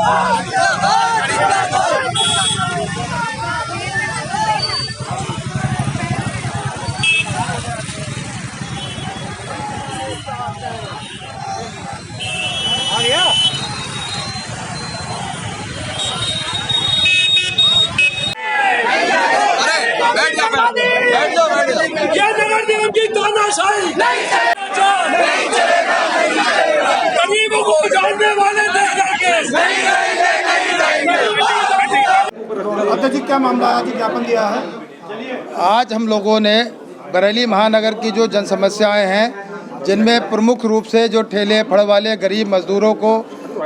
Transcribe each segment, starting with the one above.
ये नगर निगम की तानाशाही नहीं चलेगा, गरीबों को उजाड़ने वाले अध्यक्ष जी, क्या मामला आज ज्ञापन दिया है? आज हम लोगों ने बरेली महानगर की जो जन समस्याएं हैं, जिनमें प्रमुख रूप से जो ठेले फड़ वाले गरीब मजदूरों को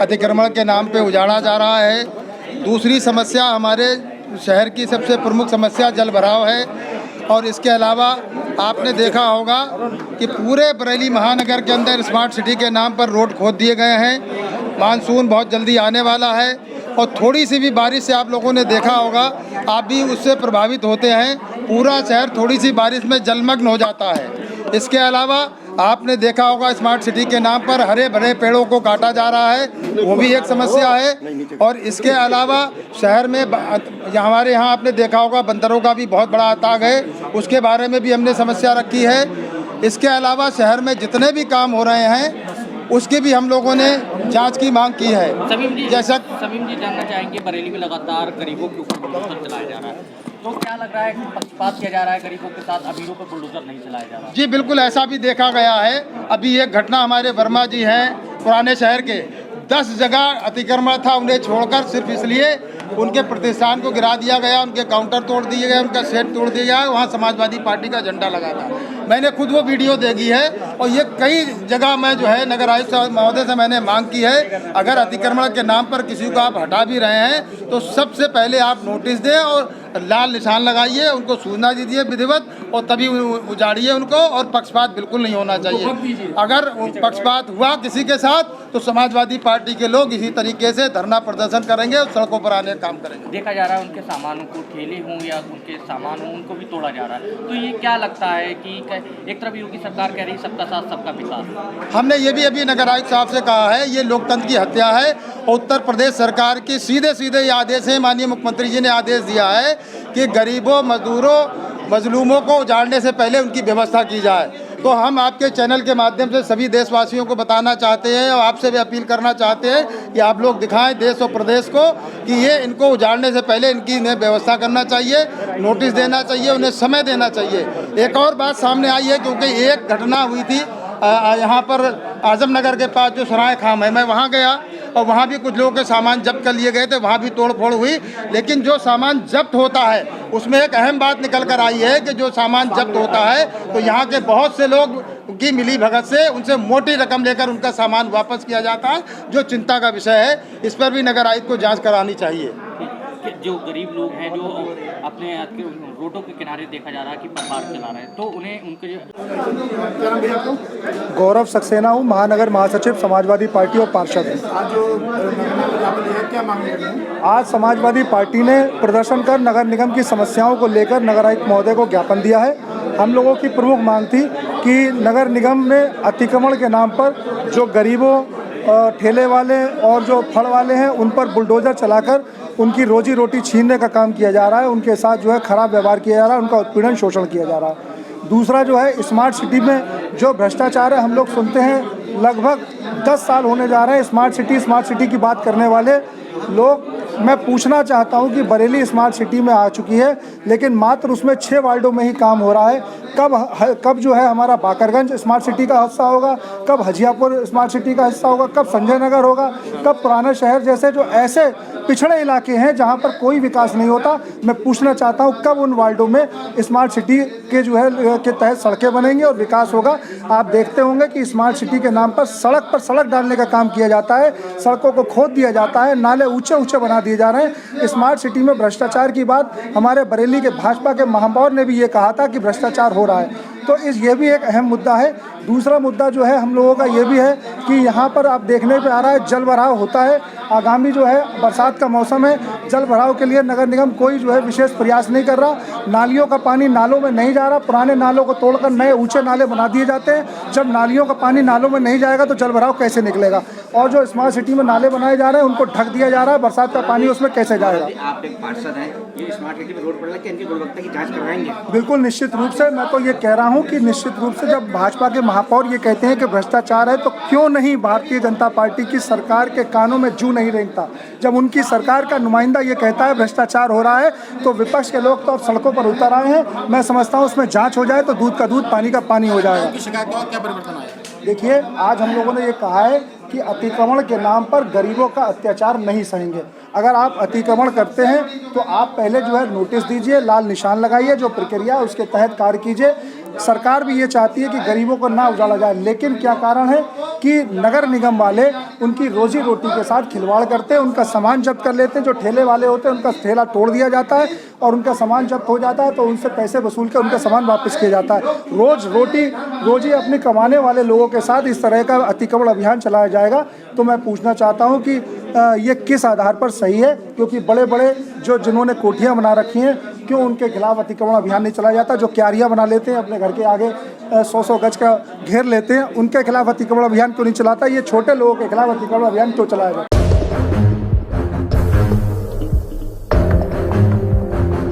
अतिक्रमण के नाम पे उजाड़ा जा रहा है। दूसरी समस्या हमारे शहर की सबसे प्रमुख समस्या जल भराव है। और इसके अलावा आपने देखा होगा कि पूरे बरेली महानगर के अंदर स्मार्ट सिटी के नाम पर रोड खोद दिए गए हैं। मानसून बहुत जल्दी आने वाला है और थोड़ी सी भी बारिश से आप लोगों ने देखा होगा, आप भी उससे प्रभावित होते हैं। पूरा शहर थोड़ी सी बारिश में जलमग्न हो जाता है। इसके अलावा आपने देखा होगा स्मार्ट सिटी के नाम पर हरे भरे पेड़ों को काटा जा रहा है, वो भी एक समस्या है। और इसके अलावा शहर में हमारे यहाँ आपने देखा होगा बंदरों का भी बहुत बड़ा आतंक है, उसके बारे में भी हमने समस्या रखी है। इसके अलावा शहर में जितने भी काम हो रहे हैं उसके भी हम लोगों ने जांच की मांग की है। जैसा समीम जी जानना चाहेंगे, बरेली में लगातार गरीबों के ऊपर बुलडोजर चलाया जा रहा है, तो क्या लग रहा है कि पक्षपात किया जा रहा है गरीबों के साथ, अमीरों पर बुलडोजर नहीं चलाया जा रहा? जी बिल्कुल, ऐसा भी देखा गया है। अभी एक घटना हमारे वर्मा जी हैं पुराने शहर के, 10 जगह अतिक्रमण था, उन्हें छोड़कर सिर्फ इसलिए उनके प्रतिष्ठान को गिरा दिया गया, उनके काउंटर तोड़ दिए गए, उनका सेट तोड़ दिया गया, वहाँ समाजवादी पार्टी का झंडा लगा था। मैंने खुद वो वीडियो देखी है और ये कई जगह मैं जो है नगर आयुक्त महोदय से मैंने मांग की है, अगर अतिक्रमण के नाम पर किसी को आप हटा भी रहे हैं तो सबसे पहले आप नोटिस दें और लाल निशान लगाइए, उनको सूचना दीजिए विधिवत, और तभी उजाड़िए उनको। और पक्षपात बिल्कुल नहीं होना चाहिए। अगर पक्षपात हुआ किसी के साथ तो समाजवादी पार्टी के लोग इसी तरीके से धरना प्रदर्शन करेंगे और सड़कों पर आने का काम करेंगे। देखा जा रहा है उनके सामानों को, ठेले हों या उनके सामान हों, उनको भी तोड़ा जा रहा है। तो ये क्या लगता है कि एक तरफ योगी सरकार कह रही सबका साथ सबका विकास, हमने ये भी अभी नगर आयुक्त साहब से कहा है, ये लोकतंत्र की हत्या है। उत्तर प्रदेश सरकार की सीधे ये आदेश है, माननीय मुख्यमंत्री जी ने आदेश दिया है कि गरीबों, मजदूरों, मजलूमों को उजाड़ने से पहले उनकी व्यवस्था की जाए। तो हम आपके चैनल के माध्यम से सभी देशवासियों को बताना चाहते हैं और आपसे भी अपील करना चाहते हैं कि आप लोग दिखाएं देश और प्रदेश को कि ये इनको उजाड़ने से पहले इनकी इन्हें व्यवस्था करना चाहिए, नोटिस देना चाहिए, उन्हें समय देना चाहिए। एक और बात सामने आई है, क्योंकि एक घटना हुई थी यहाँ पर आजम नगर के पास जो सराय खाम है, मैं वहाँ गया और वहाँ भी कुछ लोगों के सामान जब्त कर लिए गए थे, वहाँ भी तोड़ फोड़ हुई। लेकिन जो सामान जब्त होता है उसमें एक अहम बात निकल कर आई है कि जो सामान जब्त होता है तो यहाँ के बहुत से लोग की मिली भगत से उनसे मोटी रकम लेकर उनका सामान वापस किया जाता है, जो चिंता का विषय है। इस पर भी नगर आयुक्त को जाँच करानी चाहिए। जो गरीब लोग हैं जो अपने रोडों के किनारे देखा जा रहा है कि पहाड़ चला रहे हैं, तो उन्हें उनके गौरव सक्सेना हूँ, महानगर महासचिव समाजवादी पार्टी और पार्षद हूँ। आज समाजवादी पार्टी ने प्रदर्शन कर नगर निगम की समस्याओं को लेकर नगर आयुक्त महोदय को ज्ञापन दिया है। हम लोगों की प्रमुख मांग थी कि नगर निगम में अतिक्रमण के नाम पर जो गरीबों, ठेले वाले और जो फल वाले हैं उन पर बुलडोजर चलाकर उनकी रोजी रोटी छीनने का काम किया जा रहा है, उनके साथ जो है खराब व्यवहार किया जा रहा है, उनका उत्पीड़न शोषण किया जा रहा है। दूसरा जो है स्मार्ट सिटी में जो भ्रष्टाचार है, हम लोग सुनते हैं लगभग 10 साल होने जा रहे हैं स्मार्ट सिटी की बात करने वाले लोग। मैं पूछना चाहता हूं कि बरेली स्मार्ट सिटी में आ चुकी है, लेकिन मात्र उसमें 6 वार्डों में ही काम हो रहा है। कब जो है हमारा बाकरगंज स्मार्ट सिटी का हिस्सा होगा, कब हजियापुर स्मार्ट सिटी का हिस्सा होगा, कब संजय नगर होगा, कब पुराना शहर जैसे जो ऐसे पिछड़े इलाके हैं जहां पर कोई विकास नहीं होता। मैं पूछना चाहता हूं कब उन वार्डों में स्मार्ट सिटी के जो है के तहत सड़कें बनेंगी और विकास होगा। आप देखते होंगे कि स्मार्ट सिटी के नाम पर सड़क डालने का काम किया जाता है, सड़कों को खोद दिया जाता है, नाले ऊंचे बना दिए जा रहे हैं। स्मार्ट सिटी में भ्रष्टाचार की बात हमारे बरेली के भाजपा के महापौर ने भी ये कहा था कि भ्रष्टाचार हो रहा है, तो ये भी एक अहम मुद्दा है। दूसरा मुद्दा जो है हम लोगों का ये भी है कि यहाँ पर आप देखने पे आ रहा है जल भराव होता है। आगामी जो है बरसात का मौसम है, जल भराव के लिए नगर निगम कोई जो है विशेष प्रयास नहीं कर रहा। नालियों का पानी नालों में नहीं जा रहा, पुराने नालों को तोड़कर नए ऊंचे नाले बना दिए जाते हैं। जब नालियों का पानी नालों में नहीं जाएगा तो जल भराव कैसे निकलेगा। और जो स्मार्ट सिटी में नाले बनाए जा रहे हैं उनको ढक दिया जा रहा है, बरसात का पानी उसमें कैसे जाएगा। आप एक पार्षद हैं, ये स्मार्ट सिटी में रोड पड़ रहा है कि इनकी गुणवत्ता की जांच करवाएंगे? बिल्कुल निश्चित रूप से, मैं तो ये कह रहा हूँ कि निश्चित रूप से जब भाजपा के महापौर ये कहते हैं कि भ्रष्टाचार है, तो क्यों नहीं भारतीय जनता पार्टी की सरकार के कानों में जू नहीं रेंगता। जब उनकी सरकार का नुमाइंदा ये कहता है भ्रष्टाचार हो रहा है, तो विपक्ष के लोग तो अब सड़कों पर उतर आए हैं। मैं समझता हूँ उसमें जांच हो जाए तो दूध का दूध पानी का पानी हो जाएगा। क्या परिवर्तन आया? देखिए, आज हम लोगों ने ये कहा है कि अतिक्रमण के नाम पर गरीबों का अत्याचार नहीं सहेंगे। अगर आप अतिक्रमण करते हैं तो आप पहले जो है नोटिस दीजिए, लाल निशान लगाइए, जो प्रक्रिया है उसके तहत कार्य कीजिए। सरकार भी ये चाहती है कि गरीबों को ना उजाड़ा जाए, लेकिन क्या कारण है कि नगर निगम वाले उनकी रोजी रोटी के साथ खिलवाड़ करते हैं, उनका सामान जब्त कर लेते हैं। जो ठेले वाले होते हैं उनका ठेला तोड़ दिया जाता है और उनका सामान जब्त हो जाता है, तो उनसे पैसे वसूल कर उनका सामान वापस किया जाता है। रोजी अपनी कमाने वाले लोगों के साथ इस तरह का अतिक्रमण अभियान चलाया जाएगा। तो मैं पूछना चाहता हूं कि ये किस आधार पर सही है, क्योंकि बड़े बड़े जिन्होंने कोठियां बना रखी हैं, क्यों उनके खिलाफ अतिक्रमण अभियान नहीं चलाया जाता। जो क्यारियां बना लेते हैं अपने घर के आगे 100-100 गज का घेर लेते हैं, उनके खिलाफ अतिक्रमण अभियान क्यों नहीं चलाता। ये छोटे लोगों के खिलाफ अतिक्रमण अभियान क्यों चलाया जाता है।